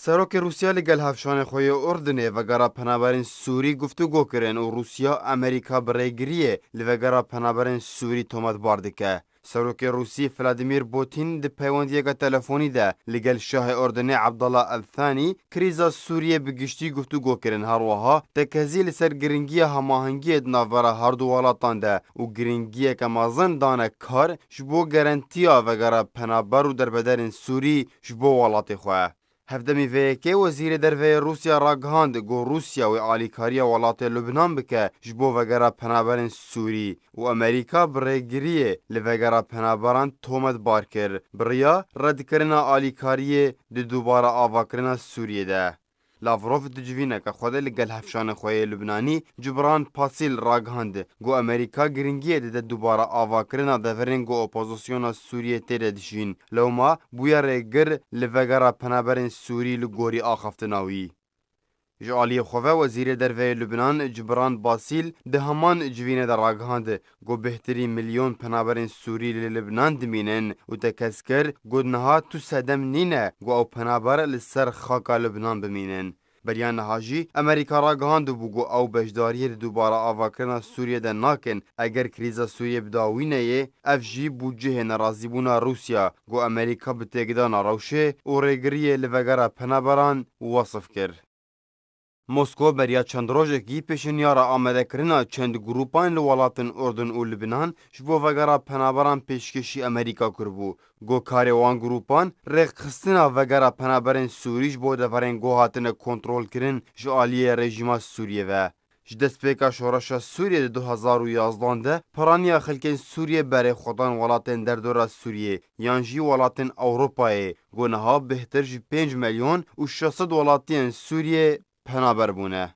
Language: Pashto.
سروک روسیا لگل هفشان خوی اردنه و گرا پنابرین سوری گفتگو کرن و روسیا امریکا برایگریه لوگرا پنابرین سوری تومت باردکه. سروک روسی فلادیمیر پوتین د پیوندیه تلفنی ده لگل شاه اردنه عبدالله الثانی کریزا سوریه بگشتی گفتگو کرن هروها تکزیل سر گرینگی هماهنگی ناورا هر دو ولاتان ده و گرینگی کمازن دانه کار جبو گارانتیا و گرا پنابر و دربدرین سوری جبو ولات خواه. هفدمی ویکی وزیر دروی روسیا را گهاند گو روسیا و آلیکاریا ولات لبنان بکه جبو وگرا پنابرین سوری و امریکا برگریه لوگرا پنابران تومت بار کر بریا رد کرنا آلیکاریه دی دوباره آوا کرنا سوریه ده. لاوروف دجوینه که خود لگل هفشان خوی لبنانی جبران پاسیل راگهاند گو امریکا گرینگیه ده دوباره آوا کرنا دفرین گو اپوزیسیون سوریه تیره دشین لوما بویا ریگر لوگرا پنابرین سوری لگوری آخفتناوی. جعالی خواه وزیر دروی لبنان جبران باسیل ده همان جوینه در راگهاند گو بهتری میلیون پنابرین سوری لبنان دمینن و تکسکر گو نها تو سدم نینه گو او پنابر لسر خاکا لبنان بمینن. بریان نهاجی امریکا راگهاند بگو او بشداری دوباره آواکرنا سوریه ده ناکن اگر کریزا سوریه بداوینه یه اف جی بودجه نرازیبونا روسیا گو امریکا بتگدان روشه و ریگریه لوگرا پنابران وصف کرد. مسکو بریا چند روزکی پیشنیارا آمده کرنا چند گروپان لولاتن اردن و لبنان جبو وگرا پنابران پیشکشی امریکا کربو. گو کاری وان گروپان رق خستنا وگرا پنابرین سوریش بو دفرین گوهاتن کنترول کرن جعالی رژیما سوریه و. جدست پیکا شورش سوریه 2011 ده پرانیا خلکن سوریه برای خودان ولاتن در دور سوریه یانجی ولاتن اوروپای گونها بهتر 5 میلیون و 600 ولاتین سوریه پنابر بونه.